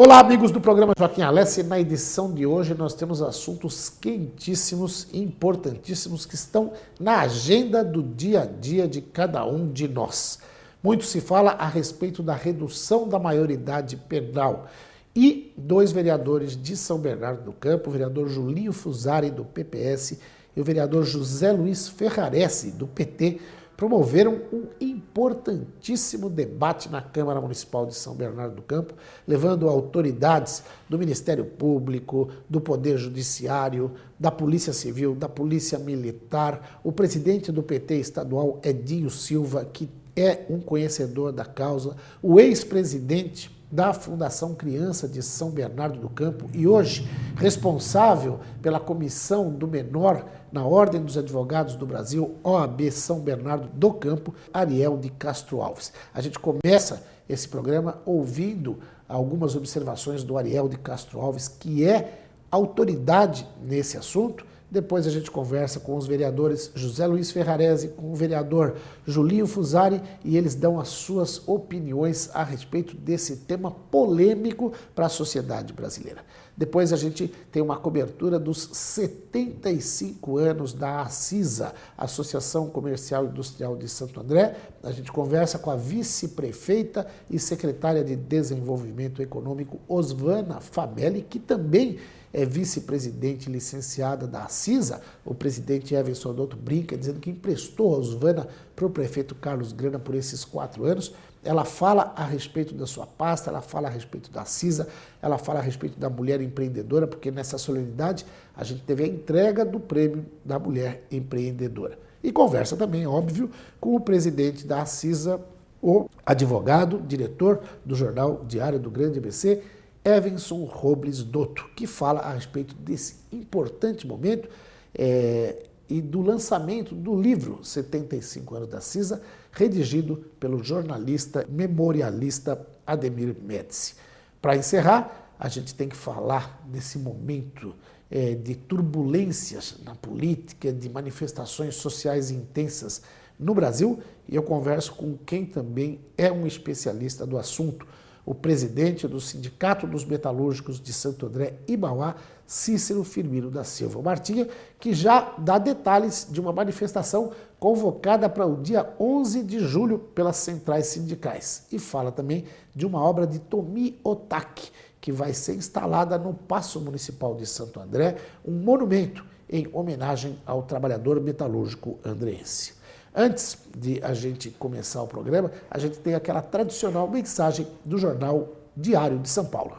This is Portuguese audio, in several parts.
Olá, amigos do programa Joaquim Alessi. Na edição de hoje nós temos assuntos quentíssimos e importantíssimos que estão na agenda do dia a dia de cada um de nós. Muito se fala a respeito da redução da maioridade penal e dois vereadores de São Bernardo do Campo, o vereador Julinho Fusari, do PPS, e o vereador José Luiz Ferraresi, do PT, promoveram um importantíssimo debate na Câmara Municipal de São Bernardo do Campo, levando autoridades do Ministério Público, do Poder Judiciário, da Polícia Civil, da Polícia Militar, o presidente do PT estadual, Edinho Silva, que é um conhecedor da causa, o ex-presidente da Fundação Criança de São Bernardo do Campo e hoje responsável pela Comissão do Menor na Ordem dos Advogados do Brasil, OAB São Bernardo do Campo, Ariel de Castro Alves. A gente começa esse programa ouvindo algumas observações do Ariel de Castro Alves, que é autoridade nesse assunto. Depois a gente conversa com os vereadores José Luiz Ferraresi, com o vereador Julinho Fusari, e eles dão as suas opiniões a respeito desse tema polêmico para a sociedade brasileira. Depois a gente tem uma cobertura dos 75 anos da ACISA, Associação Comercial e Industrial de Santo André. A gente conversa com a vice-prefeita e secretária de Desenvolvimento Econômico, Osvana Famelli, que também é vice-presidente licenciada da ACISA. O presidente Everson Odotto brinca, dizendo que emprestou a Osvana para o prefeito Carlos Grana por esses 4 anos. Ela fala a respeito da sua pasta, ela fala a respeito da ACISA, ela fala a respeito da mulher empreendedora, porque nessa solenidade a gente teve a entrega do prêmio da mulher empreendedora. E conversa também, óbvio, com o presidente da ACISA, o advogado, diretor do jornal Diário do Grande ABC, Everson Robles Dotto, que fala a respeito desse importante momento e do lançamento do livro 75 anos da ACISA, redigido pelo jornalista memorialista Ademir Médici. Para encerrar, a gente tem que falar desse momento de turbulências na política, de manifestações sociais intensas no Brasil, e eu converso com quem também é um especialista do assunto, o presidente do Sindicato dos Metalúrgicos de Santo André e Mauá, Cícero Firmino da Silva Martinha, que já dá detalhes de uma manifestação convocada para o dia 11 de julho pelas centrais sindicais. E fala também de uma obra de Tomi Otaki, que vai ser instalada no Paço Municipal de Santo André, um monumento em homenagem ao trabalhador metalúrgico andreense. Antes de a gente começar o programa, a gente tem aquela tradicional mensagem do jornal Diário de São Paulo.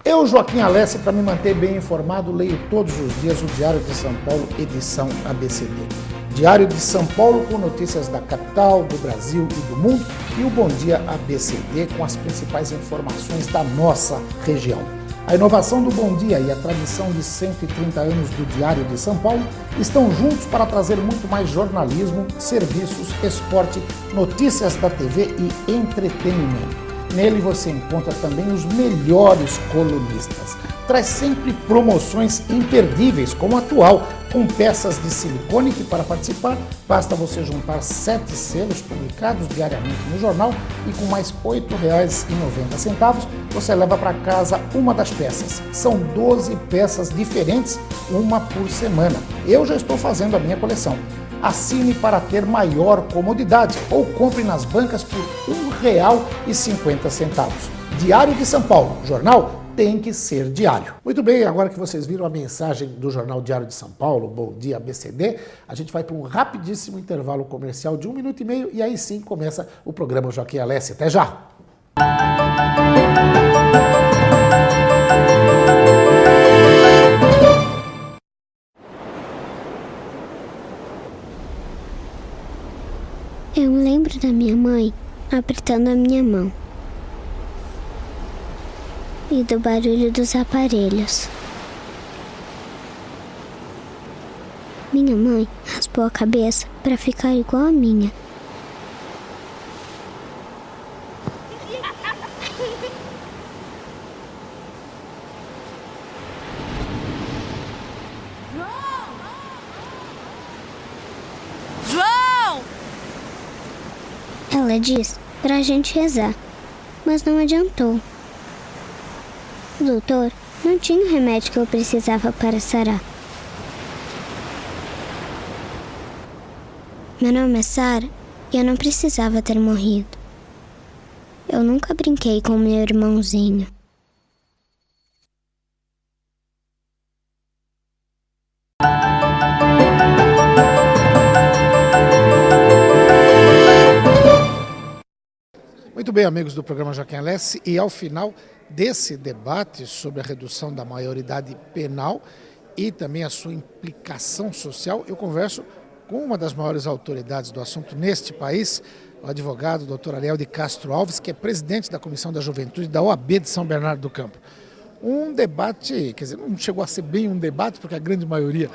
Eu, Joaquim Alessi, para me manter bem informado, leio todos os dias o Diário de São Paulo, edição ABCD. Diário de São Paulo com notícias da capital, do Brasil e do mundo, e o Bom Dia ABCD com as principais informações da nossa região. A inovação do Bom Dia e a tradição de 130 anos do Diário de São Paulo estão juntos para trazer muito mais jornalismo, serviços, esporte, notícias da TV e entretenimento. Nele você encontra também os melhores colunistas. Traz sempre promoções imperdíveis, como a atual, com peças de silicone que para participar basta você juntar 7 selos publicados diariamente no jornal e com mais R$ 8,90 você leva para casa uma das peças. São 12 peças diferentes, uma por semana. Eu já estou fazendo a minha coleção. Assine para ter maior comodidade ou compre nas bancas por R$ 1,50. Diário de São Paulo, jornal tem que ser diário. Muito bem, agora que vocês viram a mensagem do jornal Diário de São Paulo, Bom Dia ABCD, a gente vai para um rapidíssimo intervalo comercial de 1 minuto e meio e aí sim começa o programa Joaquim Alessi. Até já! Eu lembro da minha mãe apertando a minha mão e do barulho dos aparelhos. Minha mãe raspou a cabeça para ficar igual a minha. Ela diz pra gente rezar. mas não adiantou. O doutor não tinha o remédio que eu precisava para sarar. Meu nome é Sara e eu não precisava ter morrido. Eu nunca brinquei com meu irmãozinho. Muito bem, amigos do programa Joaquim Alessi, e ao final desse debate sobre a redução da maioridade penal e também a sua implicação social, eu converso com uma das maiores autoridades do assunto neste país, o advogado Dr. Ariel de Castro Alves, que é presidente da Comissão da Juventude da OAB de São Bernardo do Campo. Um debate, quer dizer, não chegou a ser bem um debate, porque a grande maioria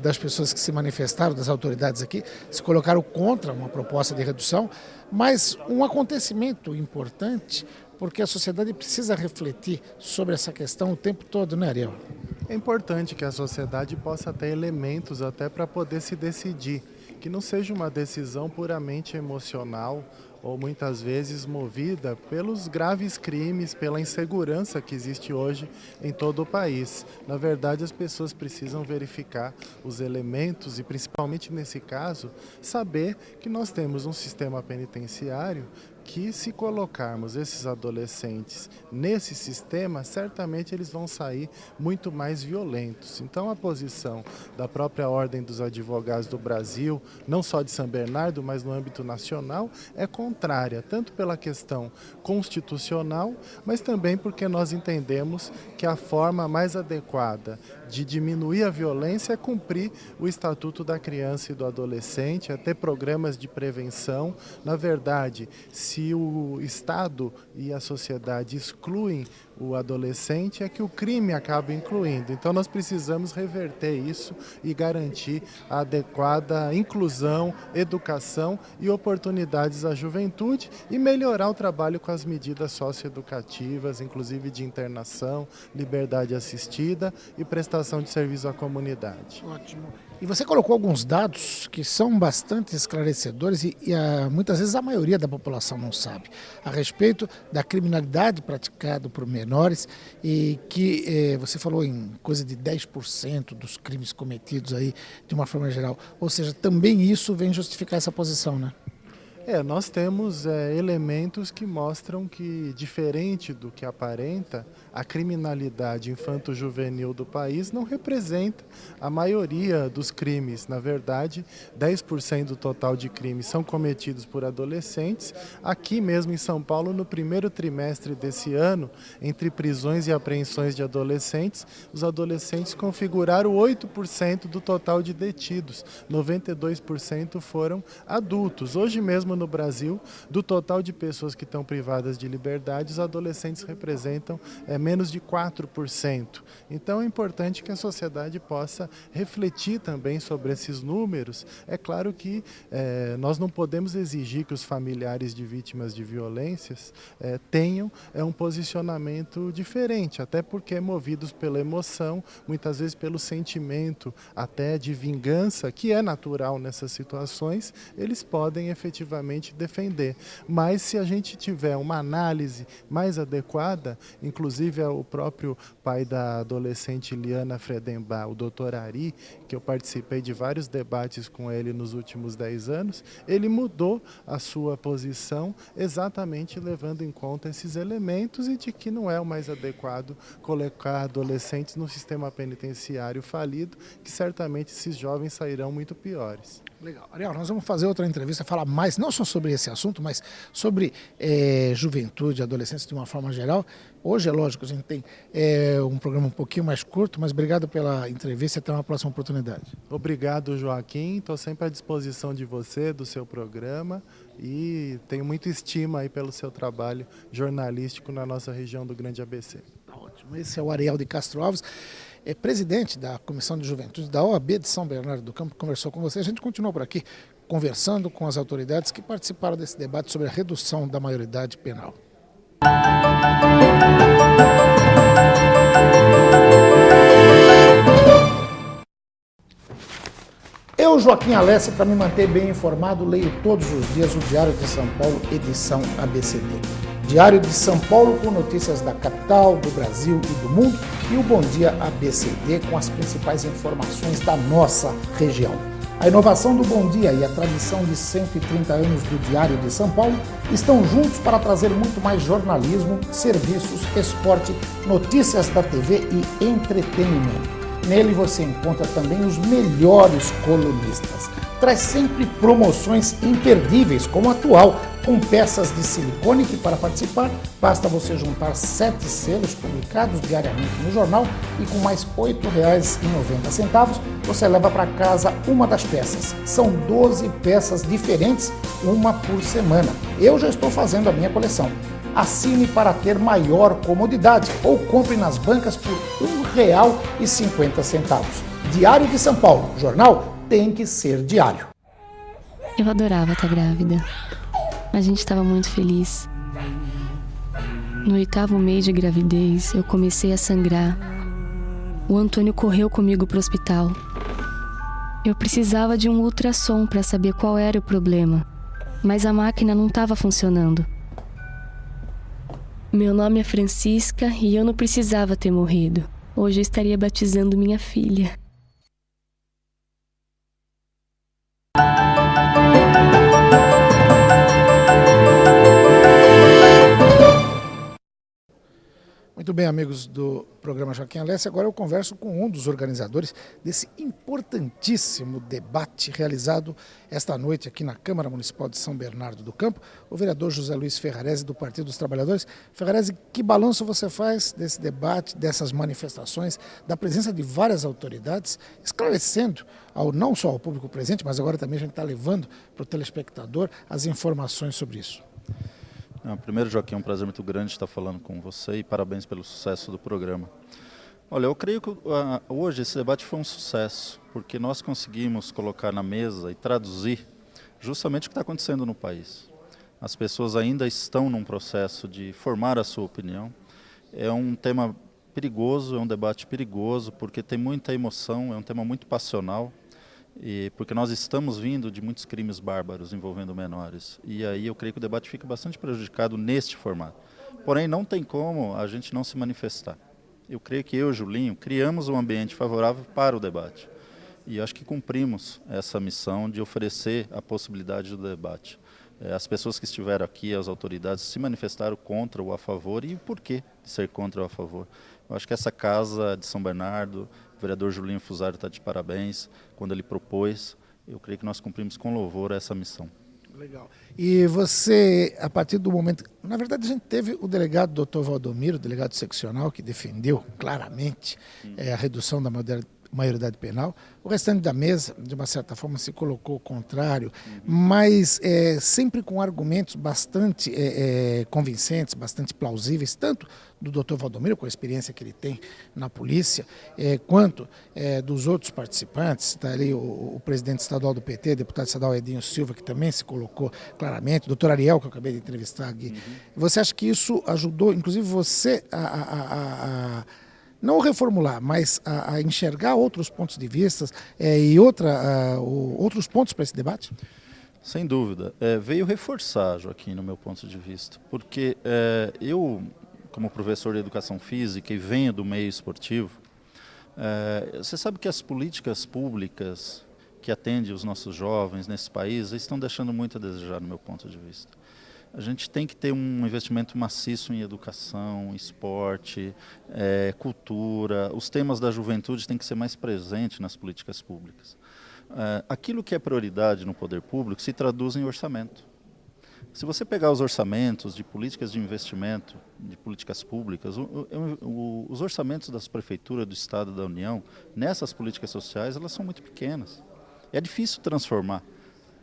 das pessoas que se manifestaram, das autoridades aqui, se colocaram contra uma proposta de redução, mas um acontecimento importante, porque a sociedade precisa refletir sobre essa questão o tempo todo, né, Ariel? É importante que a sociedade possa ter elementos até para poder se decidir, que não seja uma decisão puramente emocional ou muitas vezes movida pelos graves crimes, pela insegurança que existe hoje em todo o país. Na verdade, as pessoas precisam verificar os elementos e, principalmente nesse caso, saber que nós temos um sistema penitenciário que, se colocarmos esses adolescentes nesse sistema, certamente eles vão sair muito mais violentos. Então, a posição da própria Ordem dos Advogados do Brasil, não só de São Bernardo, mas no âmbito nacional, é contrária, tanto pela questão constitucional, mas também porque nós entendemos que a forma mais adequada de diminuir a violência é cumprir o Estatuto da Criança e do Adolescente, é ter programas de prevenção. Na verdade, se o Estado e a sociedade excluem o adolescente, é que o crime acaba incluindo. Então nós precisamos reverter isso e garantir a adequada inclusão, educação e oportunidades à juventude e melhorar o trabalho com as medidas socioeducativas, inclusive de internação, liberdade assistida e prestação de serviço à comunidade. Ótimo. E você colocou alguns dados que são bastante esclarecedores e muitas vezes a maioria da população não sabe, a respeito da criminalidade praticada por menores e que você falou em coisa de 10% dos crimes cometidos aí de uma forma geral. Ou seja, também isso vem justificar essa posição, né? Nós temos elementos que mostram que, diferente do que aparenta, a criminalidade infanto-juvenil do país não representa a maioria dos crimes. Na verdade, 10% do total de crimes são cometidos por adolescentes. Aqui mesmo em São Paulo, no primeiro trimestre desse ano, entre prisões e apreensões de adolescentes, os adolescentes configuraram 8% do total de detidos. 92% foram adultos. Hoje mesmo, no Brasil, do total de pessoas que estão privadas de liberdade, os adolescentes representam menos de 4%. Então é importante que a sociedade possa refletir também sobre esses números. É claro que nós não podemos exigir que os familiares de vítimas de violências tenham um posicionamento diferente, até porque movidos pela emoção, muitas vezes pelo sentimento até de vingança, que é natural nessas situações, eles podem efetivamente defender. Mas se a gente tiver uma análise mais adequada, inclusive o próprio pai da adolescente Liana Fredenbach, o Dr. Ari, que eu participei de vários debates com ele nos últimos 10 anos, ele mudou a sua posição exatamente levando em conta esses elementos e de que não é o mais adequado colocar adolescentes no sistema penitenciário falido, que certamente esses jovens sairão muito piores. Legal. Ariel, nós vamos fazer outra entrevista, falar mais, não só sobre esse assunto, mas sobre juventude, adolescência de uma forma geral. Hoje, é lógico, a gente tem um programa um pouquinho mais curto, mas obrigado pela entrevista e até uma próxima oportunidade. Obrigado, Joaquim. Estou sempre à disposição de você, do seu programa, e tenho muita estima aí pelo seu trabalho jornalístico na nossa região do Grande ABC. Ótimo. Esse é o Ariel de Castro Alves, presidente da Comissão de Juventude da OAB de São Bernardo do Campo, conversou com você. A gente continua por aqui conversando com as autoridades que participaram desse debate sobre a redução da maioridade penal. Eu, Joaquim Alessi, para me manter bem informado, leio todos os dias o Diário de São Paulo, edição ABCD. Diário de São Paulo com notícias da capital, do Brasil e do mundo, e o Bom Dia ABCD com as principais informações da nossa região. A inovação do Bom Dia e a tradição de 130 anos do Diário de São Paulo estão juntos para trazer muito mais jornalismo, serviços, esporte, notícias da TV e entretenimento. Nele você encontra também os melhores colunistas. Traz sempre promoções imperdíveis, como a atual, com peças de silicone que, para participar, basta você juntar 7 selos publicados diariamente no jornal e com mais R$ 8,90 você leva para casa uma das peças. São 12 peças diferentes, uma por semana. Eu já estou fazendo a minha coleção. Assine para ter maior comodidade ou compre nas bancas por R$ 1,50. Diário de São Paulo. Jornal tem que ser diário. Eu adorava estar grávida. A gente estava muito feliz. No 8º mês de gravidez, eu comecei a sangrar. O Antônio correu comigo para o hospital. Eu precisava de um ultrassom para saber qual era o problema, mas a máquina não estava funcionando. Meu nome é Francisca e eu não precisava ter morrido. Hoje eu estaria batizando minha filha. Muito bem, amigos do programa Joaquim Alessi, agora eu converso com um dos organizadores desse importantíssimo debate realizado esta noite aqui na Câmara Municipal de São Bernardo do Campo, o vereador José Luiz Ferrarese, do Partido dos Trabalhadores. Ferrarese, que balanço você faz desse debate, dessas manifestações, da presença de várias autoridades, esclarecendo não só ao público presente, mas agora também a gente está levando para o telespectador as informações sobre isso? Primeiro, Joaquim, é um prazer muito grande estar falando com você e parabéns pelo sucesso do programa. Olha, eu creio que hoje esse debate foi um sucesso, porque nós conseguimos colocar na mesa e traduzir justamente o que está acontecendo no país. As pessoas ainda estão num processo de formar a sua opinião. É um tema perigoso, é um debate perigoso, porque tem muita emoção, é um tema muito passional. Porque nós estamos vindo de muitos crimes bárbaros envolvendo menores. E aí eu creio que o debate fica bastante prejudicado neste formato. Porém, não tem como a gente não se manifestar. Eu creio que eu e o Julinho criamos um ambiente favorável para o debate. E acho que cumprimos essa missão de oferecer a possibilidade do debate. As pessoas que estiveram aqui, as autoridades, se manifestaram contra ou a favor, e o porquê de ser contra ou a favor. Eu acho que essa casa de São Bernardo, o vereador Julinho Fusaro está de parabéns, quando ele propôs, eu creio que nós cumprimos com louvor essa missão. Legal. E você, a partir do momento... Na verdade, a gente teve o delegado Dr. Valdomiro, o delegado seccional, que defendeu claramente a redução da maioridade penal. O restante da mesa, de uma certa forma, se colocou contrário, mas sempre com argumentos bastante convincentes, bastante plausíveis, tanto do Dr. Valdomiro, com a experiência que ele tem na polícia, quanto dos outros participantes. Está ali o presidente estadual do PT, deputado estadual Edinho Silva, que também se colocou claramente, o doutor Ariel, que eu acabei de entrevistar aqui. Você acha que isso ajudou, inclusive, você não reformular, mas a enxergar outros pontos de vista e outros pontos para esse debate? Sem dúvida. Veio reforçar, Joaquim, no meu ponto de vista, porque eu, como professor de educação física e venho do meio esportivo, você sabe que as políticas públicas que atendem os nossos jovens nesse país estão deixando muito a desejar, no meu ponto de vista. A gente tem que ter um investimento maciço em educação, esporte, cultura. Os temas da juventude têm que ser mais presentes nas políticas públicas. Aquilo que é prioridade no poder público se traduz em orçamento. Se você pegar os orçamentos de políticas de investimento, de políticas públicas, os orçamentos das prefeituras do Estado e da União, nessas políticas sociais, elas são muito pequenas. É difícil transformar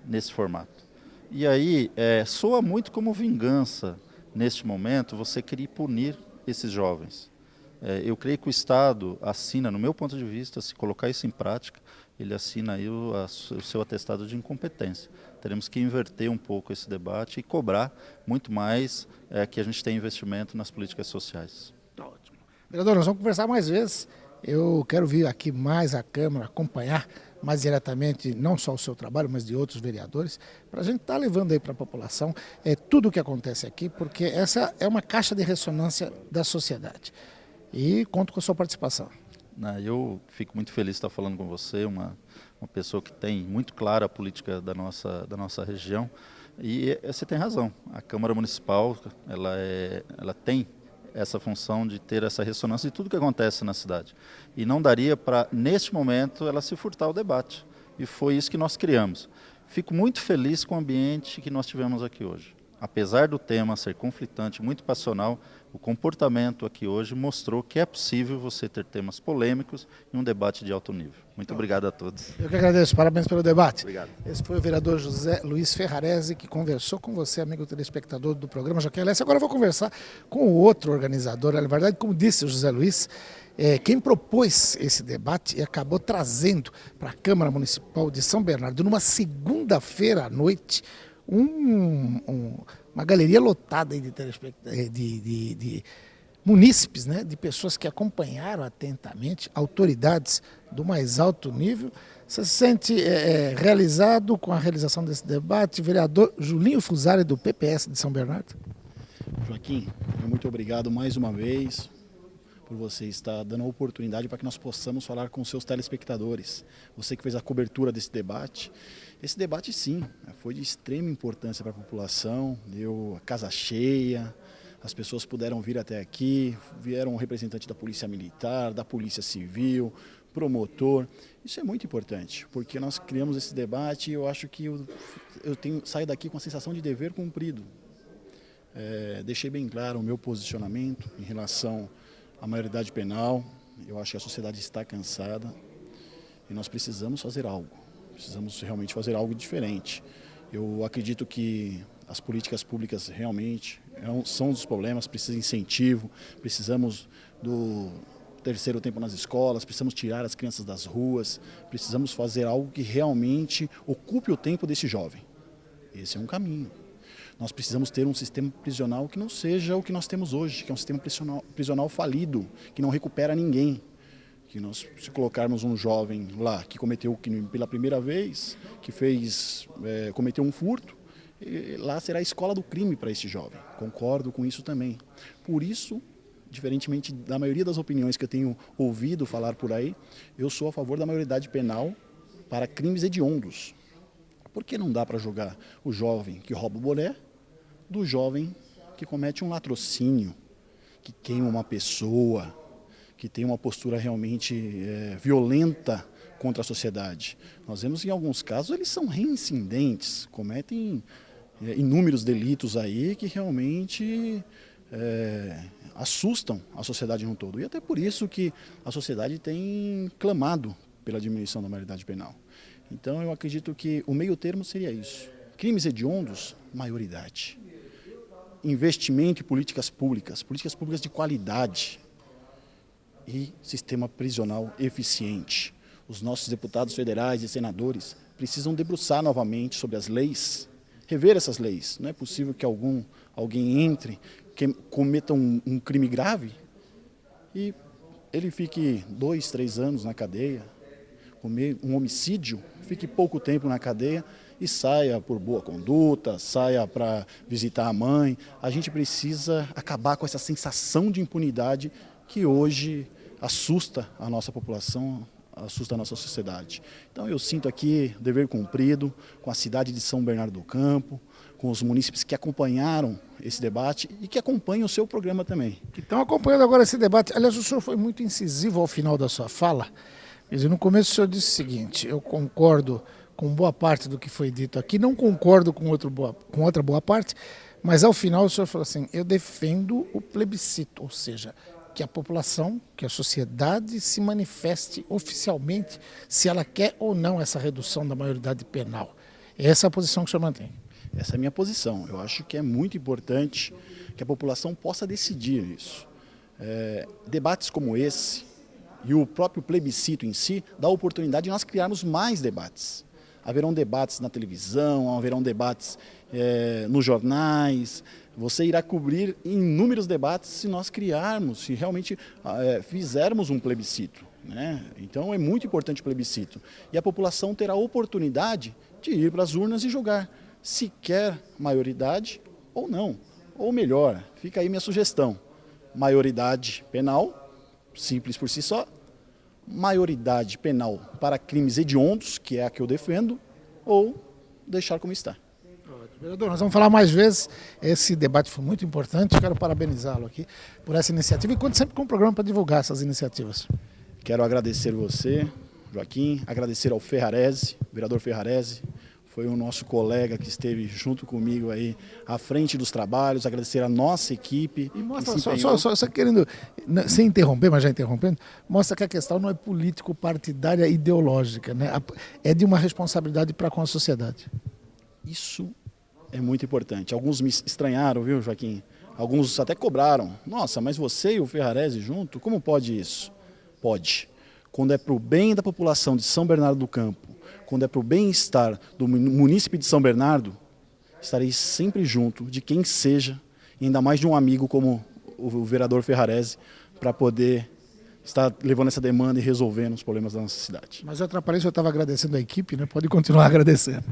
nesse formato. E aí, soa muito como vingança, neste momento, você querer punir esses jovens. Eu creio que o Estado assina, no meu ponto de vista, se colocar isso em prática, ele assina aí o seu atestado de incompetência. Teremos que inverter um pouco esse debate e cobrar muito mais que a gente tenha investimento nas políticas sociais. Ótimo. Vereador, nós vamos conversar mais vezes. Eu quero vir aqui mais à Câmara acompanhar mais diretamente, não só o seu trabalho, mas de outros vereadores, para a gente estar levando aí para a população tudo o que acontece aqui, porque essa é uma caixa de ressonância da sociedade. E conto com a sua participação. Eu fico muito feliz de estar falando com você, uma pessoa que tem muito clara a política da nossa região. E você tem razão, a Câmara Municipal ela tem essa função de ter essa ressonância de tudo que acontece na cidade. E não daria para, neste momento, ela se furtar o debate. E foi isso que nós criamos. Fico muito feliz com o ambiente que nós tivemos aqui hoje. Apesar do tema ser conflitante, muito passional, o comportamento aqui hoje mostrou que é possível você ter temas polêmicos e um debate de alto nível. Muito obrigado a todos. Eu que agradeço, parabéns pelo debate. Obrigado. Esse foi o vereador José Luiz Ferrarese, que conversou com você, amigo telespectador do programa Joaquim Alessi. Agora eu vou conversar com o outro organizador. Na verdade, como disse o José Luiz, quem propôs esse debate e acabou trazendo para a Câmara Municipal de São Bernardo, numa segunda-feira à noite, uma galeria lotada aí de munícipes, né, de pessoas que acompanharam atentamente, autoridades do mais alto nível. Você se sente realizado com a realização desse debate? Vereador Julinho Fusari, do PPS de São Bernardo. Joaquim, muito obrigado mais uma vez por você estar dando a oportunidade para que nós possamos falar com os seus telespectadores. Você que fez a cobertura desse debate. Esse debate, sim, foi de extrema importância para a população, deu a casa cheia, as pessoas puderam vir até aqui, vieram um representante da Polícia Militar, da Polícia Civil, promotor. Isso é muito importante, porque nós criamos esse debate e eu acho que eu saio daqui com a sensação de dever cumprido. Deixei bem claro o meu posicionamento em relação à maioridade penal. Eu acho que a sociedade está cansada e nós precisamos fazer algo. Precisamos realmente fazer algo diferente. Eu acredito que as políticas públicas realmente são um dos problemas, precisa de incentivo, precisamos do terceiro tempo nas escolas, precisamos tirar as crianças das ruas, precisamos fazer algo que realmente ocupe o tempo desse jovem. Esse é um caminho. Nós precisamos ter um sistema prisional que não seja o que nós temos hoje, que é um sistema prisional falido, que não recupera ninguém. Que nós, se colocarmos um jovem lá que cometeu o crime pela primeira vez, que cometeu um furto, lá será a escola do crime para esse jovem. Concordo com isso também. Por isso, diferentemente da maioria das opiniões que eu tenho ouvido falar por aí, eu sou a favor da maioridade penal para crimes hediondos. Por que não dá para julgar o jovem que rouba o boné do jovem que comete um latrocínio, que queima uma pessoa, que tem uma postura realmente violenta contra a sociedade? Nós vemos que em alguns casos eles são reincidentes, cometem inúmeros delitos aí que realmente assustam a sociedade no todo. E até por isso que a sociedade tem clamado pela diminuição da maioridade penal. Então eu acredito que o meio termo seria isso. Crimes hediondos, maioridade. Investimento em políticas públicas de qualidade e sistema prisional eficiente. Os nossos deputados federais e senadores precisam debruçar novamente sobre as leis, rever essas leis. Não é possível que alguém entre, que cometa um crime grave e ele fique 2, 3 anos na cadeia, um homicídio, fique pouco tempo na cadeia e saia por boa conduta, saia para visitar a mãe. A gente precisa acabar com essa sensação de impunidade que hoje assusta a nossa população, assusta a nossa sociedade. Então eu sinto aqui dever cumprido com a cidade de São Bernardo do Campo, com os munícipes que acompanharam esse debate e que acompanham o seu programa também. Que estão acompanhando agora esse debate. Aliás, o senhor foi muito incisivo ao final da sua fala. No começo o senhor disse o seguinte: eu concordo com boa parte do que foi dito aqui, não concordo com outra boa parte, mas ao final o senhor falou assim: eu defendo o plebiscito, ou seja, que a população, que a sociedade se manifeste oficialmente se ela quer ou não essa redução da maioridade penal. Essa é a posição que o senhor mantém? Essa é a minha posição. Eu acho que é muito importante que a população possa decidir isso. Debates como esse e o próprio plebiscito em si dá a oportunidade de nós criarmos mais debates. Haverão debates na televisão, haverão debates nos jornais. Você irá cobrir inúmeros debates se nós criarmos, se realmente fizermos um plebiscito. né? Então é muito importante o plebiscito. E a população terá a oportunidade de ir para as urnas e julgar se quer maioridade ou não. Ou melhor, fica aí minha sugestão, maioridade penal, simples por si só, maioridade penal para crimes hediondos, que é a que eu defendo, ou deixar como está. Vereador, nós vamos falar mais vezes. Esse debate foi muito importante. Quero parabenizá-lo aqui por essa iniciativa e conto sempre com um programa para divulgar essas iniciativas. Quero agradecer você, Joaquim, agradecer ao Ferrarese, vereador Ferrarese, foi o nosso colega que esteve junto comigo aí à frente dos trabalhos, agradecer a nossa equipe. E mostra, só querendo, sem interromper, mas já interrompendo, mostra que a questão não é político-partidária ideológica, né? É de uma responsabilidade para com a sociedade. Isso é muito importante. Alguns me estranharam, viu, Joaquim? Alguns até cobraram. Nossa, mas você e o Ferrarese junto, como pode isso? Pode. Quando é para o bem da população de São Bernardo do Campo, quando é para o bem-estar do munícipe de São Bernardo, estarei sempre junto de quem seja, e ainda mais de um amigo como o vereador Ferrarese, para poder estar levando essa demanda e resolvendo os problemas da nossa cidade. Mas eu atrapalhei, eu estava agradecendo a equipe, né? Pode continuar agradecendo.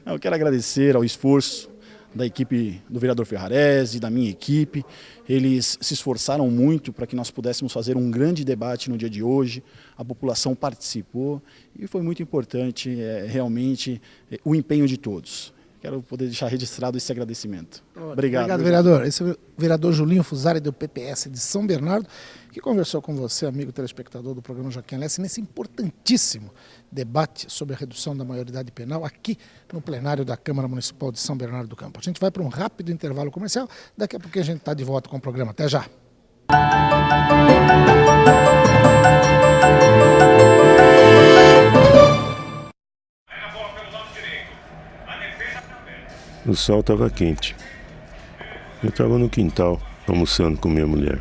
Eu quero agradecer ao esforço da equipe do vereador Ferrarese, da minha equipe. Eles se esforçaram muito para que nós pudéssemos fazer um grande debate no dia de hoje. A população participou e foi muito importante realmente o empenho de todos. Quero poder deixar registrado esse agradecimento. Obrigado, vereador. Esse é o vereador Julinho Fusari, do PPS de São Bernardo, que conversou com você, amigo telespectador do programa Joaquim Alessi, nesse importantíssimo debate sobre a redução da maioridade penal aqui no plenário da Câmara Municipal de São Bernardo do Campo. A gente vai para um rápido intervalo comercial, daqui a pouco a gente está de volta com o programa. Até já! O sol estava quente. Eu estava no quintal, almoçando com minha mulher.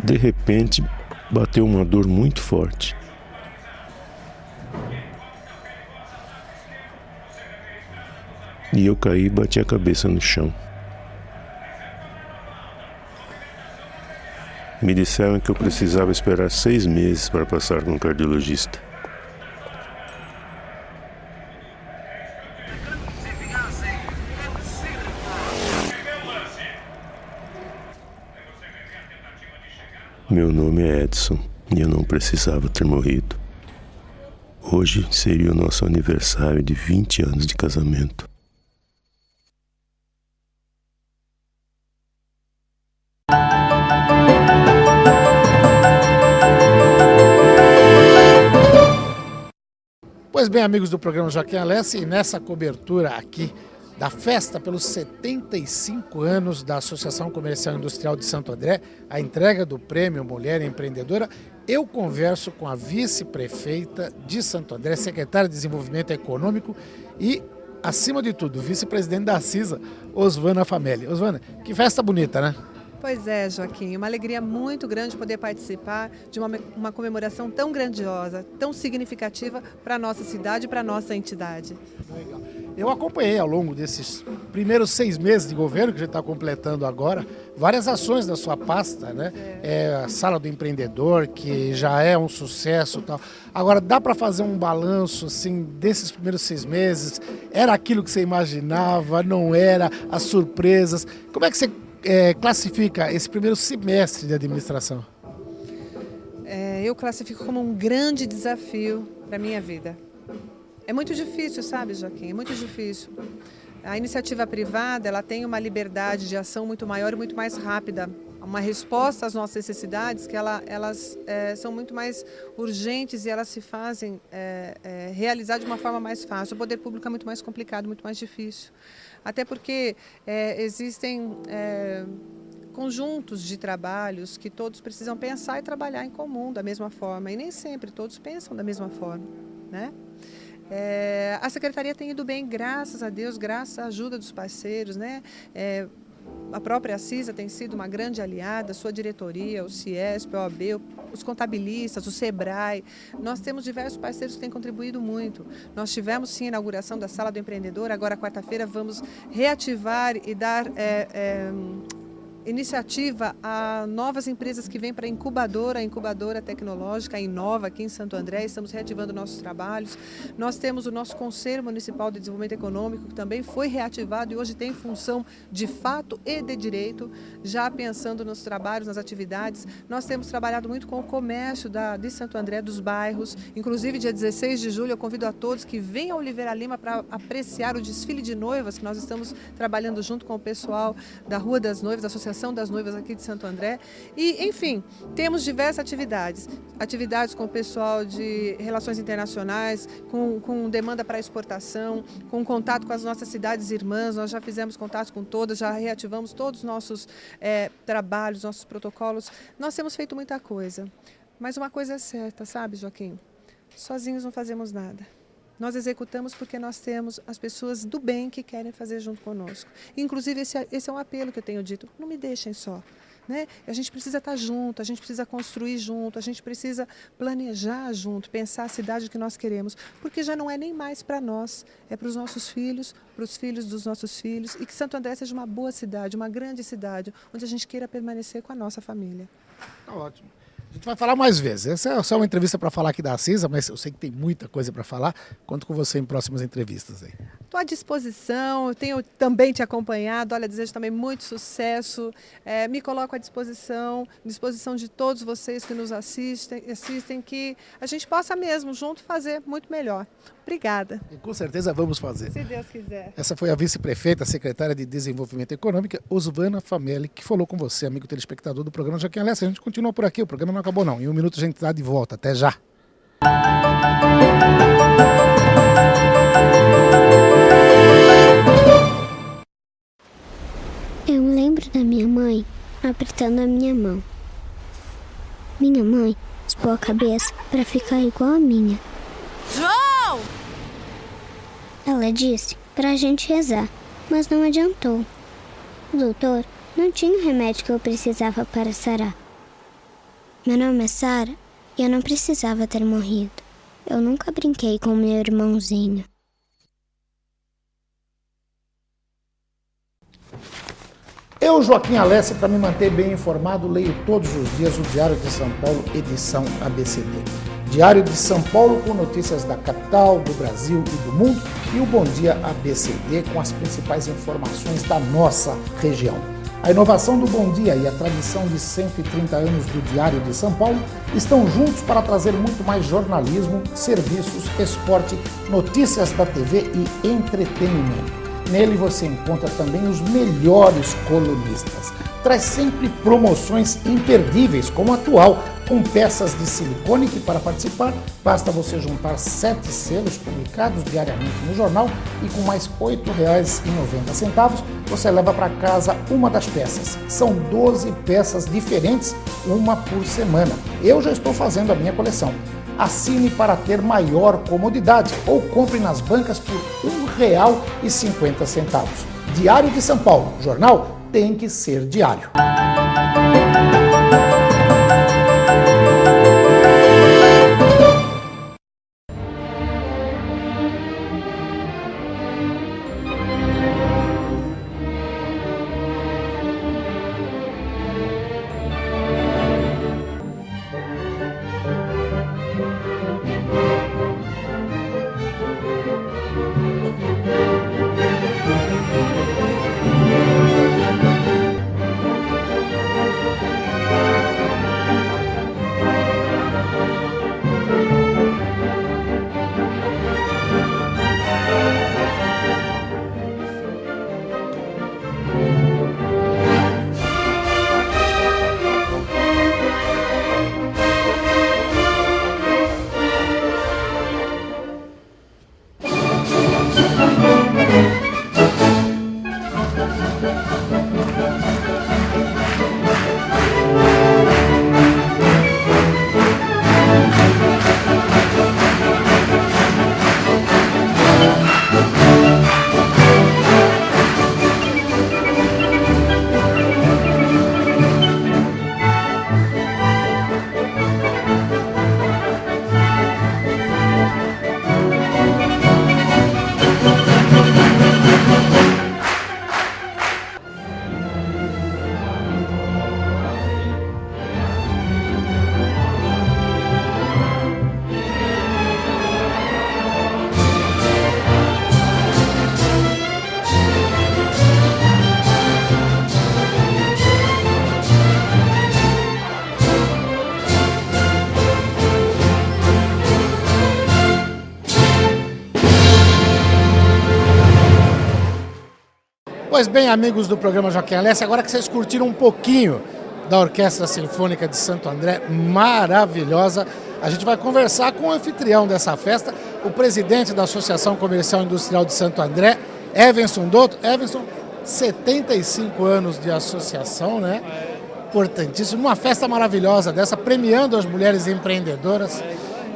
De repente, bateu uma dor muito forte. E eu caí e bati a cabeça no chão. Me disseram que eu precisava esperar 6 meses para passar com um cardiologista. Meu nome é Edson e eu não precisava ter morrido. Hoje seria o nosso aniversário de 20 anos de casamento. Pois bem, amigos do programa Joaquim Alessi, e nessa cobertura aqui da festa pelos 75 anos da Associação Comercial e Industrial de Santo André, a entrega do Prêmio Mulher Empreendedora, eu converso com a vice-prefeita de Santo André, secretária de Desenvolvimento Econômico e, acima de tudo, vice-presidente da CISA, Osvana Fameli. Osvana, que festa bonita, né? Pois é, Joaquim, uma alegria muito grande poder participar de uma comemoração tão grandiosa, tão significativa para a nossa cidade e para a nossa entidade. Legal. Eu acompanhei ao longo desses primeiros 6 meses de governo, que a gente está completando agora, várias ações da sua pasta, né? A Sala do Empreendedor, que já é um sucesso e tal. Agora, dá para fazer um balanço, assim, desses primeiros 6 meses? Era aquilo que você imaginava? Não era? As surpresas? Como é que você classifica esse primeiro semestre de administração? Eu classifico como um grande desafio para a minha vida. É muito difícil, sabe, Joaquim? É muito difícil. A iniciativa privada, ela tem uma liberdade de ação muito maior e muito mais rápida. Uma resposta às nossas necessidades que elas são muito mais urgentes e elas se fazem realizar de uma forma mais fácil. O poder público é muito mais complicado, muito mais difícil. Até porque existem conjuntos de trabalhos que todos precisam pensar e trabalhar em comum da mesma forma. E nem sempre todos pensam da mesma forma, né? A Secretaria tem ido bem, graças a Deus, graças à ajuda dos parceiros, né? A própria CISA tem sido uma grande aliada, sua diretoria, o CIESP, a OAB, os contabilistas, o SEBRAE. Nós temos diversos parceiros que têm contribuído muito. Nós tivemos sim a inauguração da Sala do Empreendedor, agora quarta-feira vamos reativar e dar iniciativa a novas empresas que vêm para a incubadora tecnológica, a Inova, aqui em Santo André. Estamos reativando nossos trabalhos. Nós temos o nosso Conselho Municipal de Desenvolvimento Econômico, que também foi reativado e hoje tem função de fato e de direito, já pensando nos trabalhos, nas atividades. Nós temos trabalhado muito com o comércio de Santo André, dos bairros. Inclusive, dia 16 de julho, eu convido a todos que venham a Oliveira Lima para apreciar o desfile de noivas, que nós estamos trabalhando junto com o pessoal da Rua das Noivas, da Associação das Noivas aqui de Santo André. E, enfim, temos diversas atividades. Atividades com o pessoal de relações internacionais, com demanda para exportação, com contato com as nossas cidades irmãs. Nós já fizemos contato com todas, já reativamos todos os nossos trabalhos, nossos protocolos. Nós temos feito muita coisa. Mas uma coisa é certa, sabe, Joaquim? Sozinhos não fazemos nada. Nós executamos porque nós temos as pessoas do bem que querem fazer junto conosco. Inclusive, esse é um apelo que eu tenho dito, não me deixem só. Né? A gente precisa estar junto, a gente precisa construir junto, a gente precisa planejar junto, pensar a cidade que nós queremos, porque já não é nem mais para nós, é para os nossos filhos, para os filhos dos nossos filhos, e que Santo André seja uma boa cidade, uma grande cidade, onde a gente queira permanecer com a nossa família. Tá ótimo. A gente vai falar mais vezes. Essa é só uma entrevista para falar aqui da CISA, mas eu sei que tem muita coisa para falar. Conto com você em próximas entrevistas aí. Estou à disposição, eu tenho também te acompanhado. Olha, desejo também muito sucesso. Me coloco à disposição de todos vocês que nos assistem, que a gente possa mesmo junto fazer muito melhor. Obrigada. E com certeza vamos fazer. Se Deus quiser. Essa foi a vice-prefeita, secretária de Desenvolvimento Econômico, Osvana Famelli, que falou com você, amigo telespectador do programa Joaquim Alessi. A gente continua por aqui, o programa não acabou não. Em um minuto a gente está de volta. Até já. Eu me lembro da minha mãe apertando a minha mão. Minha mãe raspou a cabeça para ficar igual a minha. João! Ela disse pra gente rezar, mas não adiantou. O doutor não tinha o remédio que eu precisava para sarar. Meu nome é Sara e eu não precisava ter morrido. Eu nunca brinquei com meu irmãozinho. Eu, Joaquim Alessi, para me manter bem informado, leio todos os dias o Diário de São Paulo, edição ABCD. Diário de São Paulo com notícias da capital, do Brasil e do mundo, e o Bom Dia ABCD com as principais informações da nossa região. A inovação do Bom Dia e a tradição de 130 anos do Diário de São Paulo estão juntos para trazer muito mais jornalismo, serviços, esporte, notícias da TV e entretenimento. Nele você encontra também os melhores colunistas. Traz sempre promoções imperdíveis, como a atual, com peças de silicone que, para participar, basta você juntar 7 selos publicados diariamente no jornal e com mais R$ 8,90 você leva para casa uma das peças. São 12 peças diferentes, uma por semana. Eu já estou fazendo a minha coleção. Assine para ter maior comodidade ou compre nas bancas por R$ 1,50. Diário de São Paulo. Jornal tem que ser diário. Pois bem, amigos do programa Joaquim Alessi, agora que vocês curtiram um pouquinho da Orquestra Sinfônica de Santo André, maravilhosa, a gente vai conversar com o anfitrião dessa festa, o presidente da Associação Comercial e Industrial de Santo André, Evenson Dotto. Evenson, 75 anos de associação, né? Importantíssimo, uma festa maravilhosa dessa, premiando as mulheres empreendedoras,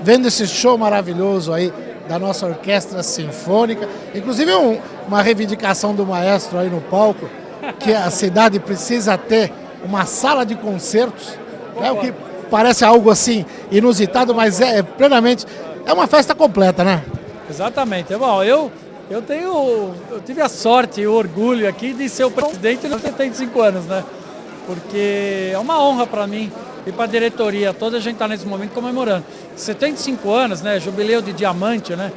vendo esse show maravilhoso aí da nossa Orquestra Sinfônica, inclusive uma reivindicação do maestro aí no palco, que a cidade precisa ter uma sala de concertos, né, o que parece algo assim inusitado, mas plenamente, é uma festa completa, né? Exatamente. Bom, eu tive a sorte e o orgulho aqui de ser o presidente dos 75 anos, né? Porque é uma honra para mim e para a diretoria toda, a gente está nesse momento comemorando 75 anos, né? Jubileu de diamante, né?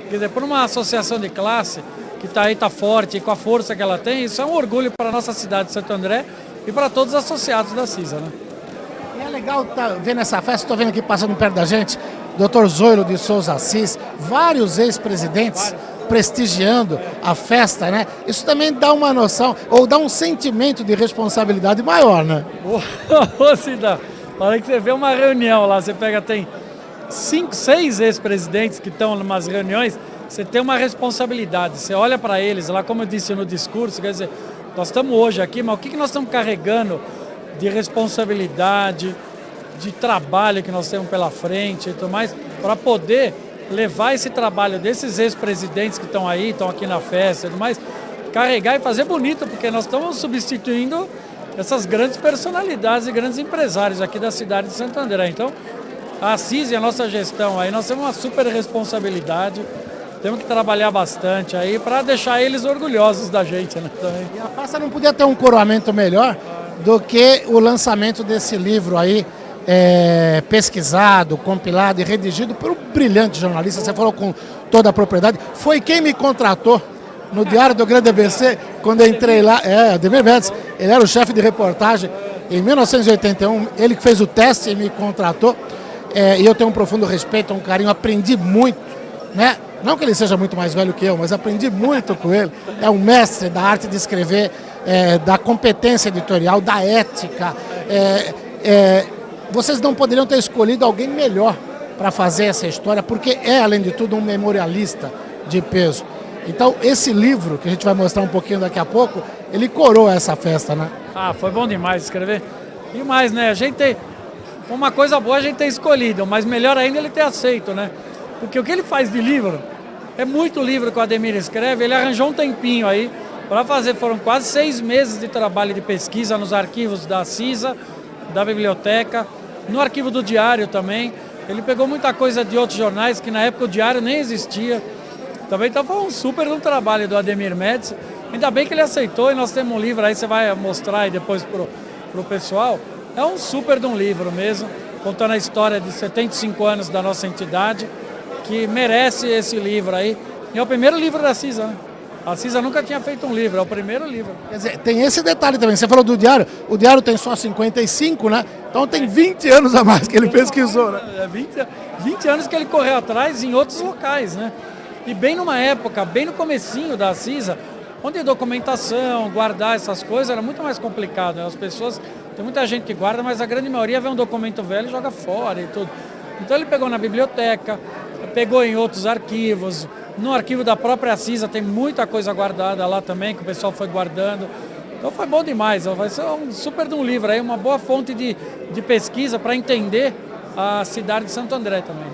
Quer dizer, por uma associação de classe que está aí, tá forte e com a força que ela tem, isso é um orgulho para a nossa cidade de Santo André e para todos os associados da CISA, né? E é legal ver nessa festa, estou vendo aqui passando perto da gente, Dr. Zoilo de Souza Assis, vários ex-presidentes prestigiando a festa, né? Isso também dá uma noção, ou dá um sentimento de responsabilidade maior, né? Ô, Cida, olha que você vê uma reunião lá, você pega, tem 5, 6 ex-presidentes que estão em umas reuniões, você tem uma responsabilidade, você olha para eles lá, como eu disse no discurso, quer dizer, nós estamos hoje aqui, mas o que nós estamos carregando de responsabilidade, de trabalho que nós temos pela frente e tudo mais, para poder levar esse trabalho desses ex-presidentes que estão aí, estão aqui na festa e tudo mais, carregar e fazer bonito, porque nós estamos substituindo essas grandes personalidades e grandes empresários aqui da cidade de Santo André. Então, a CISA e a nossa gestão aí, nós temos uma super responsabilidade, temos que trabalhar bastante aí para deixar eles orgulhosos da gente, né, também. E a festa não podia ter um coroamento melhor do que o lançamento desse livro aí, pesquisado, compilado e redigido por um brilhante jornalista, você falou com toda a propriedade, foi quem me contratou no Diário do Grande ABC, quando eu entrei lá, Ademir Médici, ele era o chefe de reportagem, em 1981, ele que fez o teste e me contratou, e eu tenho um profundo respeito, um carinho, aprendi muito, né? Não que ele seja muito mais velho que eu, mas aprendi muito com ele, é um mestre da arte de escrever, da competência editorial, da ética, vocês não poderiam ter escolhido alguém melhor para fazer essa história, porque além de tudo, um memorialista de peso. Então, esse livro, que a gente vai mostrar um pouquinho daqui a pouco, ele coroa essa festa, né? Ah, foi bom demais escrever. E mais, né? A gente tem uma coisa boa a gente ter escolhido, mas melhor ainda ele ter aceito, né? Porque o que ele faz de livro, é muito livro que o Ademir escreve, ele arranjou um tempinho aí para fazer, foram quase 6 meses de trabalho de pesquisa nos arquivos da CISA, da biblioteca, no arquivo do Diário também. Ele pegou muita coisa de outros jornais, que na época o Diário nem existia. Também então foi um super trabalho do Ademir Médici. Ainda bem que ele aceitou e nós temos um livro aí, você vai mostrar aí depois pro pessoal. É um super de um livro mesmo, contando a história de 75 anos da nossa entidade, que merece esse livro aí. E é o primeiro livro da CISA, né? A CISA nunca tinha feito um livro, é o primeiro livro. Quer dizer, tem esse detalhe também, você falou do Diário, o Diário tem só 55, né? Então tem 20 anos a mais que ele pesquisou, né? 20 anos que ele correu atrás em outros locais, né? E bem numa época, bem no comecinho da CISA, onde documentação, guardar essas coisas era muito mais complicado, né? As pessoas, tem muita gente que guarda, mas a grande maioria vê um documento velho e joga fora e tudo. Então ele pegou na biblioteca, pegou em outros arquivos, no arquivo da própria CISA tem muita coisa guardada lá também, que o pessoal foi guardando. Então foi bom demais, vai ser um super de um livro aí, uma boa fonte de pesquisa para entender a cidade de Santo André também.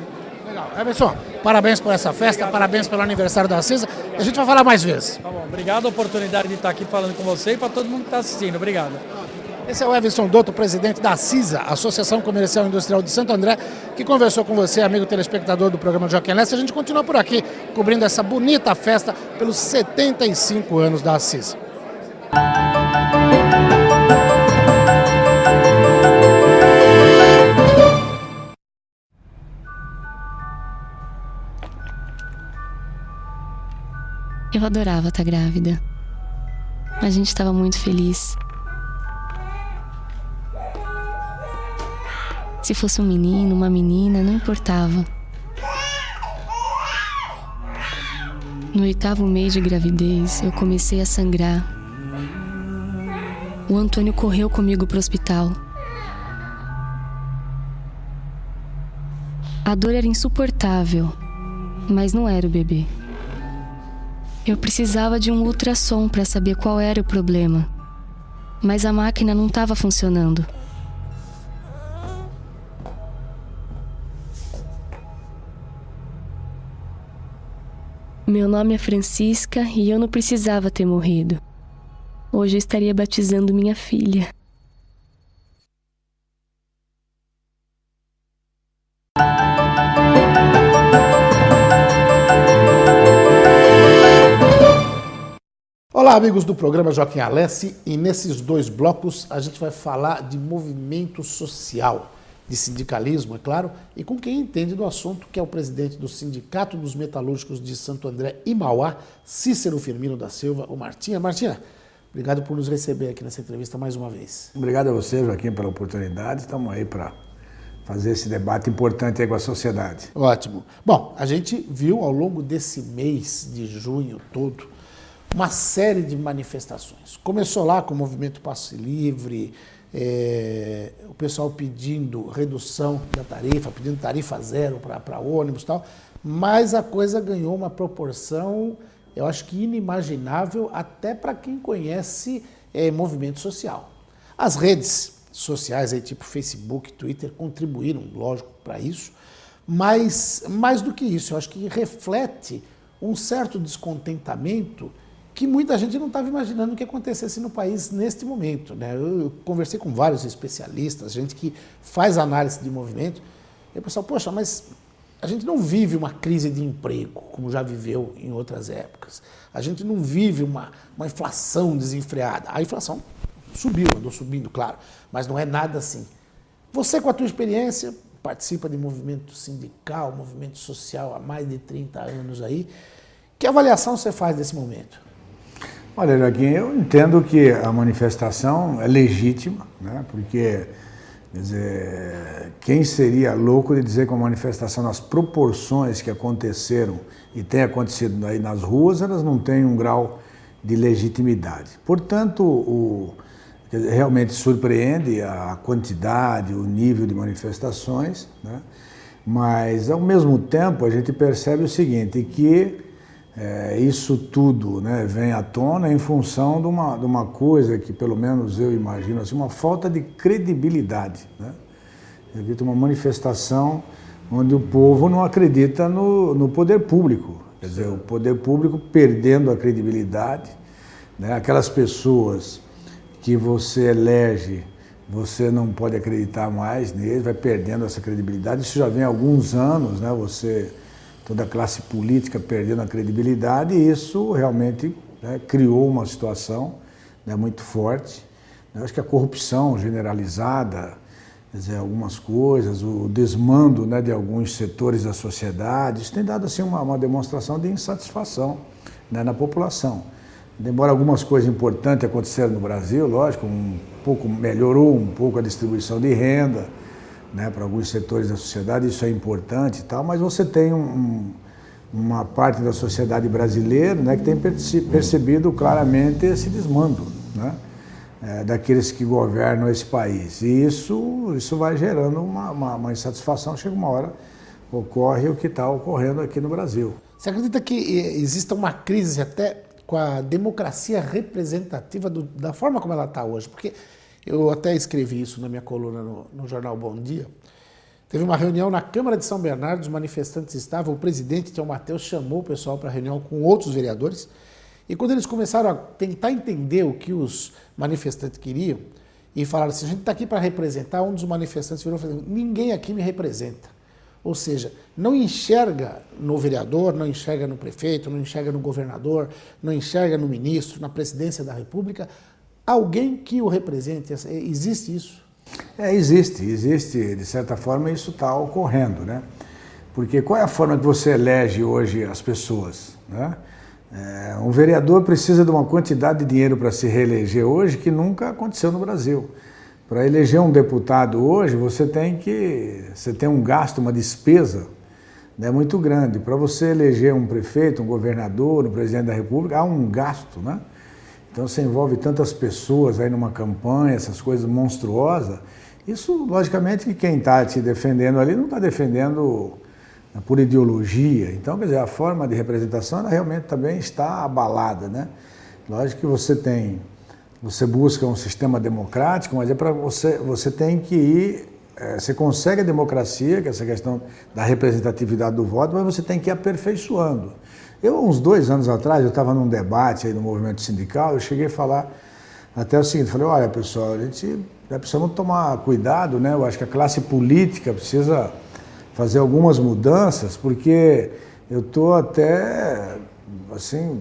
Legal. Emerson, parabéns por essa festa, parabéns pelo aniversário da CISA. A gente vai falar mais vezes. Tá bom, obrigado a oportunidade de estar aqui falando com você e para todo mundo que está assistindo. Obrigado. Esse é o Evenson Dotto, presidente da CISA, Associação Comercial e Industrial de Santo André, que conversou com você, amigo telespectador do programa Joaquim Alessi. A gente continua por aqui, cobrindo essa bonita festa pelos 75 anos da CISA. Eu adorava estar grávida. A gente estava muito feliz. Se fosse um menino, uma menina, não importava. No 8º mês de gravidez, eu comecei a sangrar. o Antônio correu comigo para o hospital. A dor era insuportável, mas não era o bebê. Eu precisava de um ultrassom para saber qual era o problema, mas a máquina não estava funcionando. Meu nome é Francisca e eu não precisava ter morrido. Hoje eu estaria batizando minha filha. Olá, amigos do programa Joaquim Alessi, e nesses 2 blocos a gente vai falar de movimento social, de sindicalismo, é claro, e com quem entende do assunto, que é o presidente do Sindicato dos Metalúrgicos de Santo André e Mauá, Cícero Firmino da Silva, o Martinha. Martinha, obrigado por nos receber aqui nessa entrevista mais uma vez. Obrigado a você, Joaquim, pela oportunidade. Estamos aí para fazer esse debate importante aí com a sociedade. Ótimo. Bom, a gente viu ao longo desse mês de junho todo uma série de manifestações. Começou lá com o movimento Passe Livre, o pessoal pedindo redução da tarifa, pedindo tarifa zero para ônibus e tal, mas a coisa ganhou uma proporção, eu acho que inimaginável até para quem conhece movimento social. As redes sociais, aí, tipo Facebook, Twitter, contribuíram, lógico, para isso, mas mais do que isso, eu acho que reflete um certo descontentamento que muita gente não estava imaginando que acontecesse no país neste momento, né? Eu conversei com vários especialistas, gente que faz análise de movimento, e o pessoal, poxa, mas a gente não vive uma crise de emprego, como já viveu em outras épocas. A gente não vive uma inflação desenfreada. A inflação subiu, andou subindo, claro, mas não é nada assim. Você, com a tua experiência, participa de movimento sindical, movimento social há mais de 30 anos aí. Que avaliação você faz desse momento? Olha, Joaquim, eu entendo que a manifestação é legítima, né? Porque, quer dizer, quem seria louco de dizer que uma manifestação nas proporções que aconteceram e tem acontecido aí nas ruas, elas não têm um grau de legitimidade. Portanto, realmente surpreende a quantidade, o nível de manifestações, né? Mas, ao mesmo tempo, a gente percebe o seguinte, que isso tudo, né, vem à tona em função de uma coisa que, pelo menos eu imagino, assim, uma falta de credibilidade, né? Uma manifestação onde o povo não acredita no poder público. Quer dizer, o poder público perdendo a credibilidade, né? Aquelas pessoas que você elege, você não pode acreditar mais neles, vai perdendo essa credibilidade. Isso já vem há alguns anos, né? Toda a classe política perdendo a credibilidade, e isso realmente, né, criou uma situação, né, muito forte. Eu acho que a corrupção generalizada, quer dizer, algumas coisas, o desmando, né, de alguns setores da sociedade, isso tem dado assim, uma demonstração de insatisfação, né, na população. Embora algumas coisas importantes aconteceram no Brasil, lógico, melhorou um pouco a distribuição de renda, né, para alguns setores da sociedade, isso é importante e tal, mas você tem uma parte da sociedade brasileira, né, que tem percebido claramente esse desmando, né, daqueles que governam esse país. E isso vai gerando uma insatisfação. Chega uma hora, ocorre o que está ocorrendo aqui no Brasil. Você acredita que exista uma crise até com a democracia representativa da forma como ela está hoje? Porque eu até escrevi isso na minha coluna no jornal Bom Dia. Teve uma reunião na Câmara de São Bernardo, os manifestantes estavam, o presidente, Tião Mateus, chamou o pessoal para a reunião com outros vereadores, e quando eles começaram a tentar entender o que os manifestantes queriam, e falaram assim, a gente está aqui para representar, um dos manifestantes virou e falou, ninguém aqui me representa. Ou seja, não enxerga no vereador, não enxerga no prefeito, não enxerga no governador, não enxerga no ministro, na presidência da República, alguém que o represente. Existe isso? Existe, de certa forma isso está ocorrendo, né? Porque qual é a forma que você elege hoje as pessoas, né? Um vereador precisa de uma quantidade de dinheiro para se reeleger hoje que nunca aconteceu no Brasil. Para eleger um deputado hoje, você tem um gasto, uma despesa, né, muito grande. Para você eleger um prefeito, um governador, um presidente da República, há um gasto, né? Então você envolve tantas pessoas aí numa campanha, essas coisas monstruosas. Isso, logicamente, que quem está te defendendo ali não está defendendo por ideologia. Então, quer dizer, a forma de representação ela realmente também está abalada, né? Lógico que você busca um sistema democrático, mas é para você tem que ir, você consegue a democracia, que é essa questão da representatividade do voto, mas você tem que ir aperfeiçoando. Uns 2 anos atrás, eu estava num debate aí no movimento sindical, eu cheguei a falar até o seguinte, falei, olha pessoal, precisamos tomar cuidado, né? Eu acho que a classe política precisa fazer algumas mudanças, porque eu estou até, assim,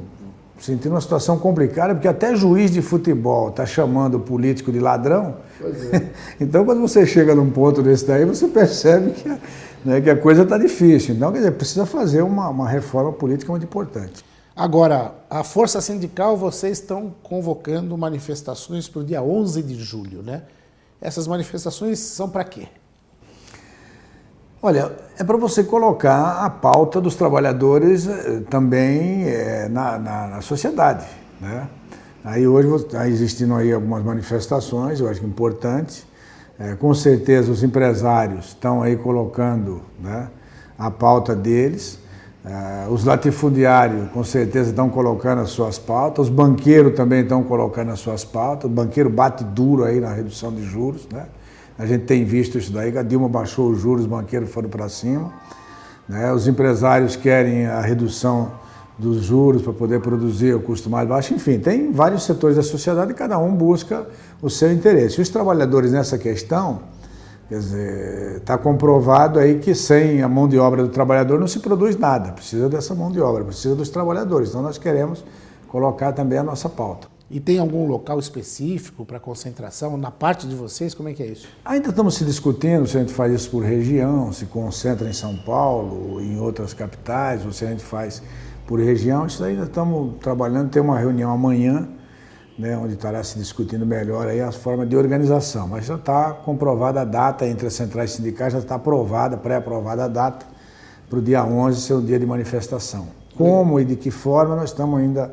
sentindo uma situação complicada, porque até juiz de futebol está chamando o político de ladrão. Pois é. Então, quando você chega num ponto desse daí, você percebe que a coisa está difícil. Então, quer dizer, precisa fazer uma reforma política muito importante. Agora, a Força Sindical, vocês estão convocando manifestações para o dia 11 de julho, né? Essas manifestações são para quê? Olha, é para você colocar a pauta dos trabalhadores também na sociedade, né? Aí hoje está existindo aí algumas manifestações, eu acho que importantes. Com certeza os empresários estão aí colocando, né, a pauta deles. Os latifundiários com certeza estão colocando as suas pautas. Os banqueiros também estão colocando as suas pautas. O banqueiro bate duro aí na redução de juros, né? A gente tem visto isso daí, a Dilma baixou os juros, os banqueiros foram para cima, né? Os empresários querem a redução dos juros para poder produzir o custo mais baixo. Enfim, tem vários setores da sociedade e cada um busca o seu interesse. Os trabalhadores nessa questão, quer dizer, está comprovado aí que sem a mão de obra do trabalhador não se produz nada, precisa dessa mão de obra, precisa dos trabalhadores. Então nós queremos colocar também a nossa pauta. E tem algum local específico para concentração? Na parte de vocês, como é que é isso? Ainda estamos se discutindo se a gente faz isso por região, se concentra em São Paulo, em outras capitais, ou se a gente faz por região. Isso ainda estamos trabalhando, tem uma reunião amanhã, né, onde estará se discutindo melhor aí as formas de organização. Mas já está comprovada a data entre as centrais sindicais, já está aprovada, pré-aprovada a data para o dia 11 ser um dia de manifestação. Como e de que forma nós estamos ainda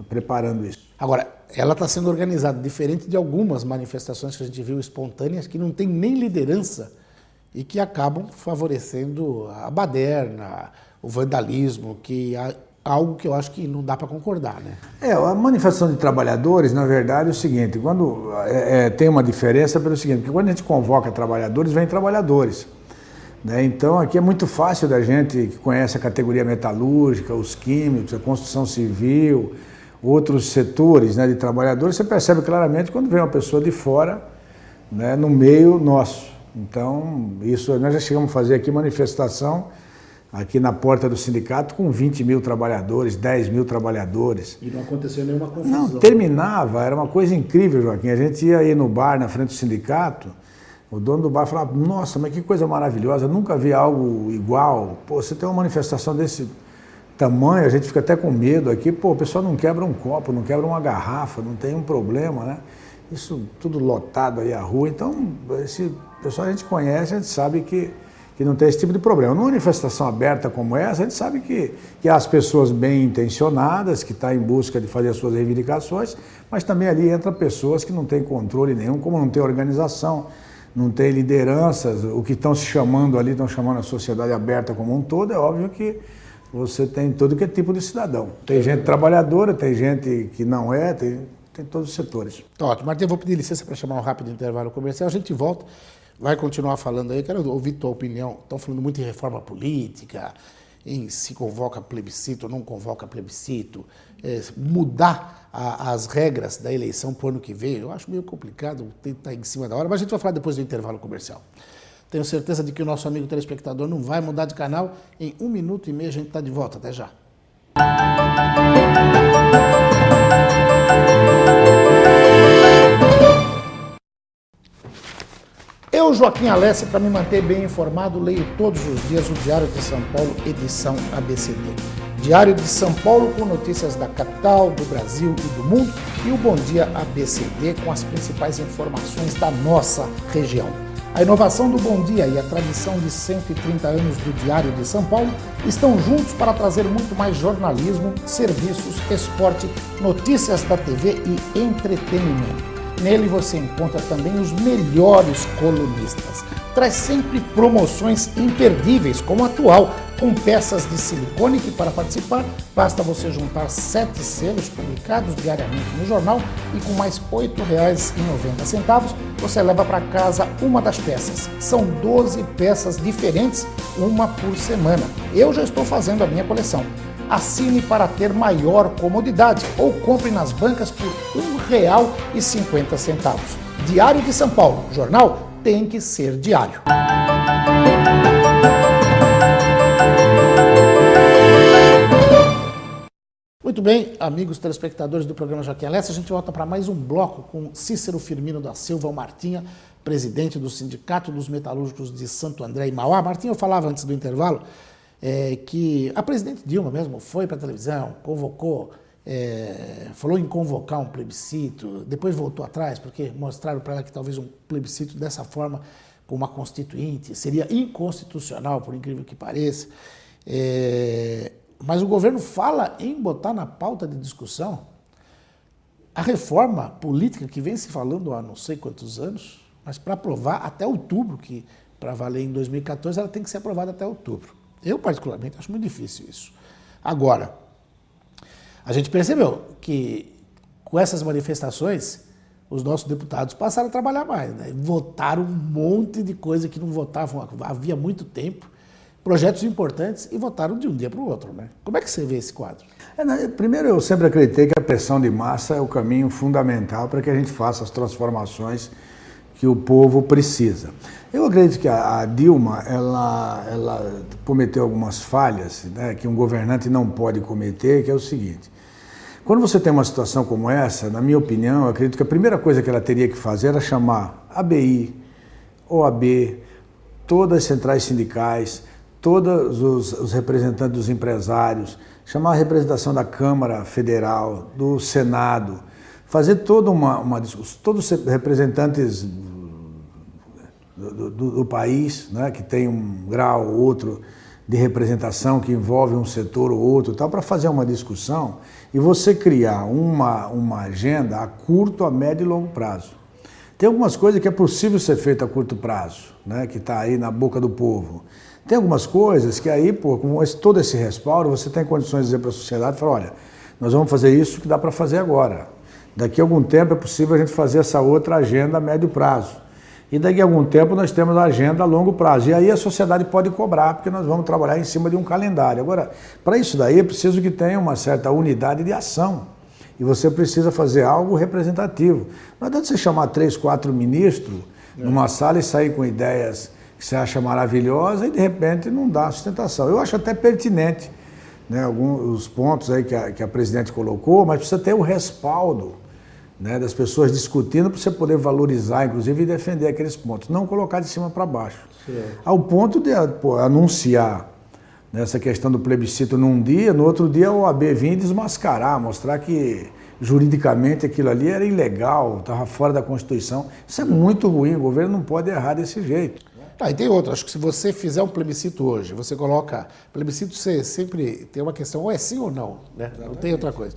preparando isso. Agora, ela está sendo organizada diferente de algumas manifestações que a gente viu espontâneas, que não tem nem liderança e que acabam favorecendo a baderna, o vandalismo, que é algo que eu acho que não dá para concordar, né? A manifestação de trabalhadores, na verdade, é o seguinte, quando tem uma diferença pelo seguinte, porque quando a gente convoca trabalhadores, vem trabalhadores, né? Então, aqui é muito fácil da gente que conhece a categoria metalúrgica, os químicos, a construção civil, outros setores, né, de trabalhadores, você percebe claramente quando vem uma pessoa de fora, né, no meio nosso. Então, isso nós já chegamos a fazer aqui manifestação aqui na porta do sindicato com 20 mil trabalhadores, 10 mil trabalhadores. E não aconteceu nenhuma confusão. Não, terminava, era uma coisa incrível, Joaquim. A gente ia aí no bar na frente do sindicato, o dono do bar falava, nossa, mas que coisa maravilhosa, nunca vi algo igual. Pô, você tem uma manifestação desse tamanho, a gente fica até com medo aqui, pô, o pessoal não quebra um copo, não quebra uma garrafa, não tem um problema, né? Isso tudo lotado aí a rua, então esse pessoal a gente conhece, a gente sabe que não tem esse tipo de problema. Numa manifestação aberta como essa, a gente sabe que há as pessoas bem intencionadas, que estão em busca de fazer as suas reivindicações, mas também ali entra pessoas que não têm controle nenhum, como não tem organização, não tem lideranças, o que estão se chamando ali, estão chamando a sociedade aberta como um todo, é óbvio que você tem todo que é tipo de cidadão. Tem gente trabalhadora, tem gente que não é, tem todos os setores. Ótimo. Martim, eu vou pedir licença para chamar um rápido intervalo comercial. A gente volta, vai continuar falando aí. Quero ouvir tua opinião. Estão falando muito em reforma política, em se convoca plebiscito ou não convoca plebiscito, mudar as regras da eleição para o ano que vem. Eu acho meio complicado, estar em cima da hora, mas a gente vai falar depois do intervalo comercial. Tenho certeza de que o nosso amigo telespectador não vai mudar de canal. Em 1 minuto e meio a gente está de volta. Até já. Eu, Joaquim Alessi, para me manter bem informado, leio todos os dias o Diário de São Paulo, edição ABCD. Diário de São Paulo com notícias da capital, do Brasil e do mundo. E o Bom Dia ABCD com as principais informações da nossa região. A inovação do Bom Dia e a tradição de 130 anos do Diário de São Paulo estão juntos para trazer muito mais jornalismo, serviços, esporte, notícias da TV e entretenimento. Nele você encontra também os melhores colunistas. Traz sempre promoções imperdíveis, como a atual, com peças de silicone que para participar basta você juntar 7 selos publicados diariamente no jornal e com mais R$ 8,90 você leva para casa uma das peças. São 12 peças diferentes, uma por semana. Eu já estou fazendo a minha coleção. Assine para ter maior comodidade ou compre nas bancas por R$ 1,50. Diário de São Paulo. Jornal tem que ser diário. Muito bem, amigos telespectadores do programa Joaquim Alessi, a gente volta para mais um bloco com Cícero Firmino da Silva, o Martinha, presidente do Sindicato dos Metalúrgicos de Santo André e Mauá. Martinha, eu falava antes do intervalo que a presidente Dilma mesmo foi para a televisão, convocou, falou em convocar um plebiscito, depois voltou atrás, porque mostraram para ela que talvez um plebiscito dessa forma, com uma constituinte, seria inconstitucional, por incrível que pareça. Mas o governo fala em botar na pauta de discussão a reforma política que vem se falando há não sei quantos anos, mas para aprovar até outubro, que para valer em 2014 ela tem que ser aprovada até outubro. Eu, particularmente, acho muito difícil isso. Agora, a gente percebeu que com essas manifestações, os nossos deputados passaram a trabalhar mais, né? Votaram um monte de coisa que não votavam havia muito tempo, projetos importantes, e votaram de um dia para o outro, né? Como é que você vê esse quadro? Primeiro, eu sempre acreditei que a pressão de massa é o caminho fundamental para que a gente faça as transformações que o povo precisa. Eu acredito que a Dilma, ela cometeu algumas falhas, né, que um governante não pode cometer, que é o seguinte: quando você tem uma situação como essa, na minha opinião, eu acredito que a primeira coisa que ela teria que fazer era chamar ABI, OAB, todas as centrais sindicais, todos os representantes dos empresários, chamar a representação da Câmara Federal, do Senado, fazer toda uma discussão, todos os representantes do país, né, que tem um grau ou outro de representação, que envolve um setor ou outro, tal, para fazer uma discussão e você criar uma agenda a curto, a médio e longo prazo. Tem algumas coisas que é possível ser feito a curto prazo, né, que está aí na boca do povo. Tem algumas coisas que aí, com todo esse respaldo, você tem condições de dizer para a sociedade, falar, olha, nós vamos fazer isso que dá para fazer agora. Daqui a algum tempo é possível a gente fazer essa outra agenda a médio prazo. E daqui a algum tempo nós temos a agenda a longo prazo. E aí a sociedade pode cobrar, porque nós vamos trabalhar em cima de um calendário. Agora, para isso daí é preciso que tenha uma certa unidade de ação. E você precisa fazer algo representativo. Não adianta você chamar 3, 4 ministros numa sala e sair com ideias que você acha maravilhosas e de repente não dá sustentação. Eu acho até pertinente, né, alguns pontos aí que a presidente colocou, mas precisa ter o respaldo, né, das pessoas discutindo para você poder valorizar, inclusive, e defender aqueles pontos. Não colocar de cima para baixo. Certo. Ao ponto de anunciar essa questão do plebiscito num dia, no outro dia o OAB vir e desmascarar, mostrar que juridicamente aquilo ali era ilegal, estava fora da Constituição. Isso é muito ruim, o governo não pode errar desse jeito. E tem outra, acho que se você fizer um plebiscito hoje, você coloca, plebiscito você sempre tem uma questão, ou é sim ou não, né? Não tem outra coisa.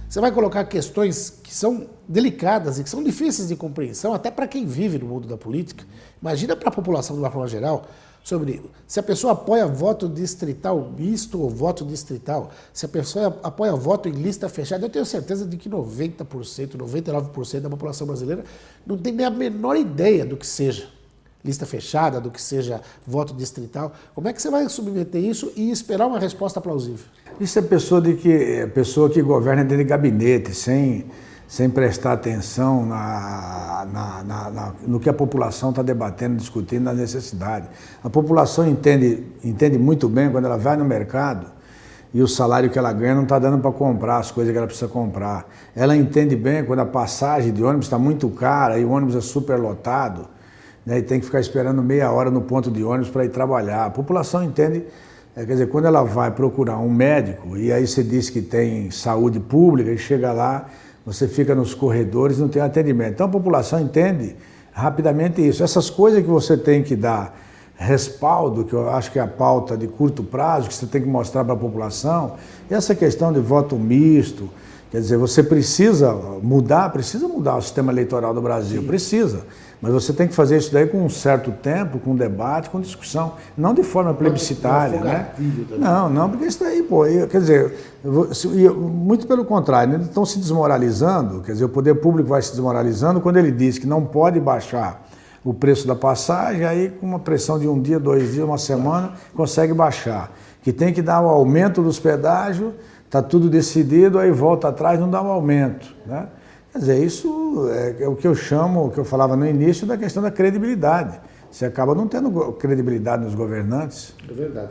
Você vai colocar questões que são delicadas e que são difíceis de compreensão, até para quem vive no mundo da política. Imagina para a população de uma forma geral, sobre se a pessoa apoia voto distrital misto ou voto distrital, se a pessoa apoia voto em lista fechada. Eu tenho certeza de que 90%, 99% da população brasileira não tem nem a menor ideia do que seja lista fechada, do que seja voto distrital. Como é que você vai submeter isso e esperar uma resposta plausível? Isso é pessoa que governa dentro de gabinete, sem prestar atenção no que a população está debatendo, discutindo, na necessidade. A população entende muito bem quando ela vai no mercado e o salário que ela ganha não está dando para comprar as coisas que ela precisa comprar. Ela entende bem quando a passagem de ônibus está muito cara e o ônibus é super lotado, né, e tem que ficar esperando meia hora no ponto de ônibus para ir trabalhar. A população entende, quer dizer, quando ela vai procurar um médico e aí você diz que tem saúde pública e chega lá, você fica nos corredores e não tem atendimento. Então a população entende rapidamente isso. Essas coisas que você tem que dar respaldo, que eu acho que é a pauta de curto prazo, que você tem que mostrar para a população, e essa questão de voto misto, quer dizer, você precisa mudar o sistema eleitoral do Brasil, sim, precisa. Mas você tem que fazer isso daí com um certo tempo, com debate, com discussão, não de forma plebiscitária, né? Não, porque isso daí, pô, quer dizer, muito pelo contrário, eles estão se desmoralizando, quer dizer, o poder público vai se desmoralizando quando ele diz que não pode baixar o preço da passagem, aí com uma pressão de um dia, 2 dias, uma semana, consegue baixar. Que tem que dar o aumento dos pedágios, está tudo decidido, aí volta atrás, não dá um aumento, né? Quer dizer, isso é o que eu chamo, o que eu falava no início, da questão da credibilidade. Você acaba não tendo credibilidade nos governantes. É verdade.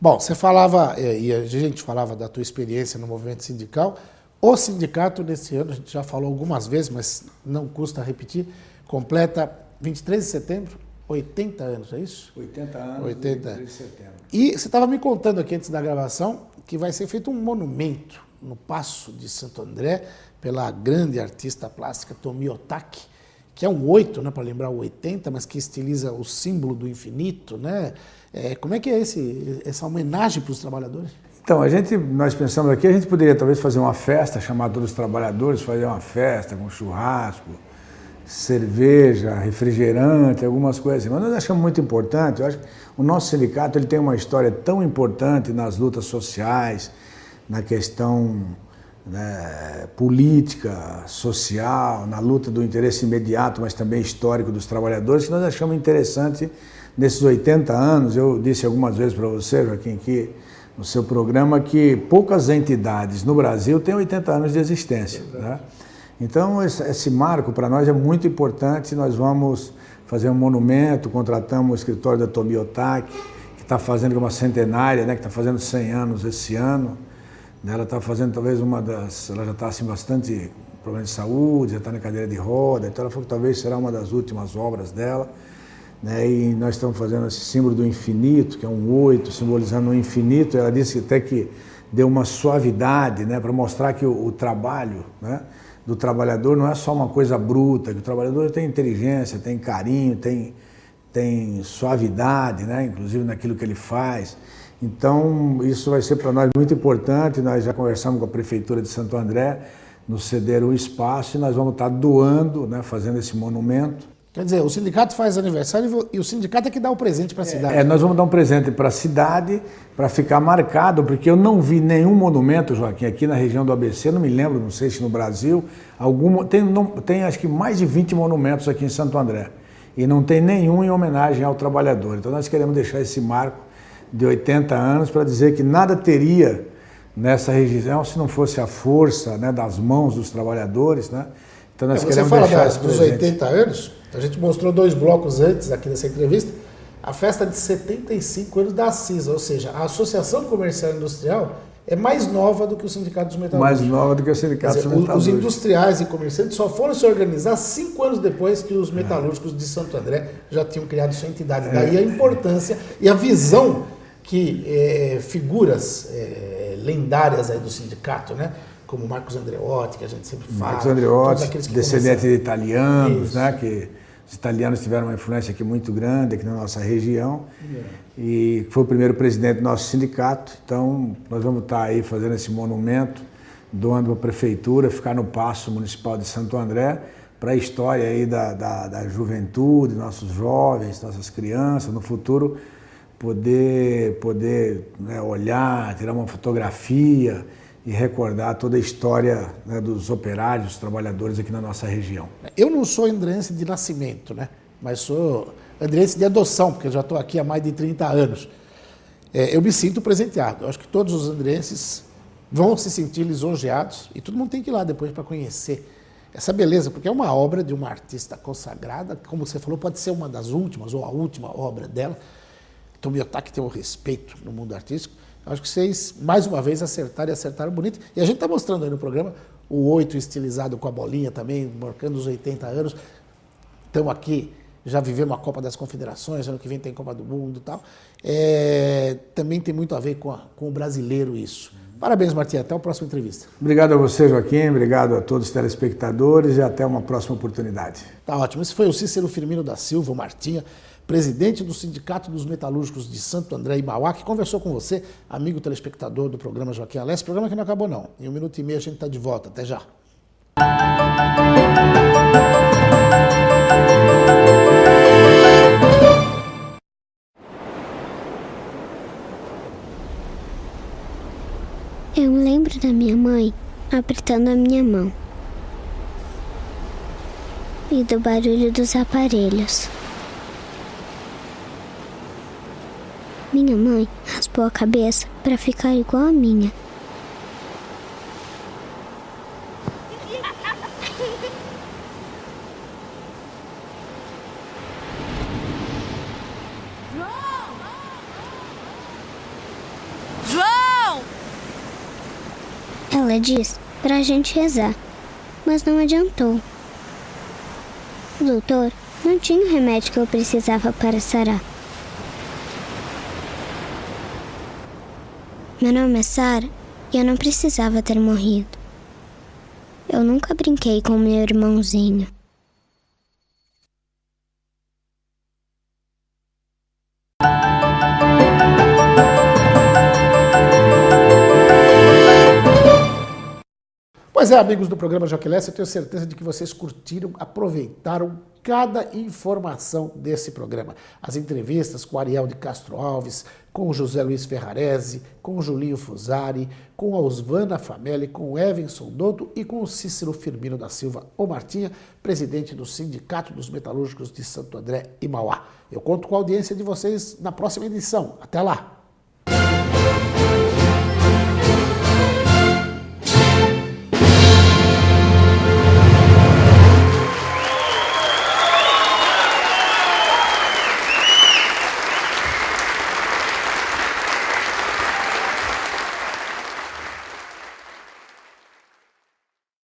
Bom, você falava, e a gente falava da tua experiência no movimento sindical. O sindicato, nesse ano, a gente já falou algumas vezes, mas não custa repetir, completa 23 de setembro, 80 anos, é isso? 80 anos, 23 de setembro. E você estava me contando aqui antes da gravação que vai ser feito um monumento no Paço de Santo André pela grande artista plástica Tomi Otaki, que é um 8, né, para lembrar o 80, mas que estiliza o símbolo do infinito, né? Como é que é essa homenagem para os trabalhadores? Então, nós pensamos aqui, a gente poderia talvez fazer uma festa, chamar todos os trabalhadores, fazer uma festa com churrasco, cerveja, refrigerante, algumas coisas assim. Mas nós achamos muito importante, eu acho que o nosso sindicato ele tem uma história tão importante nas lutas sociais, na questão, né, política, social, na luta do interesse imediato, mas também histórico dos trabalhadores, que nós achamos interessante nesses 80 anos. Eu disse algumas vezes para você, Joaquim, aqui no seu programa, que poucas entidades no Brasil têm 80 anos de existência, né? Então, esse marco para nós é muito importante. Nós vamos fazer um monumento, contratamos o escritório da Tomi Otaki, que está fazendo uma centenária, né, que está fazendo 100 anos esse ano. Ela está fazendo talvez ela já está assim bastante problema de saúde, já está na cadeira de roda, então ela falou que talvez será uma das últimas obras dela, né? E nós estamos fazendo esse símbolo do infinito, que é um 8, simbolizando o infinito. Ela disse até que deu uma suavidade, né, para mostrar que o trabalho, né, do trabalhador não é só uma coisa bruta, que o trabalhador tem inteligência, tem carinho, tem suavidade, né, inclusive naquilo que ele faz. Então, isso vai ser para nós muito importante. Nós já conversamos com a Prefeitura de Santo André, nos cederam o espaço e nós vamos estar doando, né, fazendo esse monumento. Quer dizer, o sindicato faz aniversário e o sindicato é que dá o presente para a cidade. Nós vamos dar um presente para a cidade, para ficar marcado, porque eu não vi nenhum monumento, Joaquim, aqui na região do ABC, não me lembro, não sei se no Brasil, tem acho que mais de 20 monumentos aqui em Santo André, e não tem nenhum em homenagem ao trabalhador. Então nós queremos deixar esse marco de 80 anos para dizer que nada teria nessa região se não fosse a força, né, das mãos dos trabalhadores, né? Então nós queremos deixar esse dos 80 anos, a gente mostrou 2 blocos antes aqui nessa entrevista, a festa de 75 anos da CISA, ou seja, a Associação Comercial e Industrial é mais nova do que o Sindicato dos Metalúrgicos. Mais nova do que o Sindicato dos Metalúrgicos. Os industriais e comerciantes só foram se organizar 5 anos depois que os metalúrgicos de Santo André já tinham criado sua entidade. Daí a importância e a visão que figuras lendárias aí do sindicato, né, como Marcos Andreotti, que a gente sempre fala. Marcos Andreotti, descendente de italianos, né, que os italianos tiveram uma influência aqui muito grande aqui na nossa região, e foi o primeiro presidente do nosso sindicato. Então nós vamos estar aí fazendo esse monumento, doando para a prefeitura, ficar no Paço Municipal de Santo André, para a história aí da juventude, nossos jovens, nossas crianças, no futuro poder né, olhar, tirar uma fotografia e recordar toda a história, né, dos operários, dos trabalhadores aqui na nossa região. Eu não sou andrense de nascimento, né? Mas sou andrense de adoção, porque eu já estou aqui há mais de 30 anos. Eu me sinto presenteado. Eu acho que todos os andrenses vão se sentir lisonjeados e todo mundo tem que ir lá depois para conhecer essa beleza, porque é uma obra de uma artista consagrada, como você falou, pode ser uma das últimas ou a última obra dela. Tomi Otaki tem um respeito no mundo artístico. Acho que vocês, mais uma vez, acertaram bonito. E a gente está mostrando aí no programa o 8 estilizado com a bolinha também, marcando os 80 anos. Estamos aqui, já vivemos a Copa das Confederações, ano que vem tem Copa do Mundo e tal. Também tem muito a ver com o brasileiro isso. Parabéns, Martinha. Até a próxima entrevista. Obrigado a você, Joaquim. Obrigado a todos os telespectadores e até uma próxima oportunidade. Tá ótimo. Esse foi o Cícero Firmino da Silva, o Martinha, presidente do Sindicato dos Metalúrgicos de Santo André e Mauá, que conversou com você, amigo telespectador do programa Joaquim Alessi. Programa que não acabou, não. Em 1 minuto e meio a gente está de volta. Até já. Eu lembro da minha mãe apertando a minha mão e do barulho dos aparelhos. Minha mãe raspou a cabeça para ficar igual a minha. João! Ela disse pra gente rezar, mas não adiantou. O doutor não tinha o remédio que eu precisava para sarar. Meu nome é Sara e eu não precisava ter morrido. Eu nunca brinquei com meu irmãozinho. Pois é, amigos do programa Joaquim Alessi, eu tenho certeza de que vocês curtiram, aproveitaram cada informação desse programa. As entrevistas com Ariel de Castro Alves, com o José Luiz Ferrarese, com o Julinho Fusari, com a Osvana Famelli, com o Evanson Dotto e com o Cícero Firmino da Silva, o Martinha, presidente do Sindicato dos Metalúrgicos de Santo André e Mauá. Eu conto com a audiência de vocês na próxima edição. Até lá!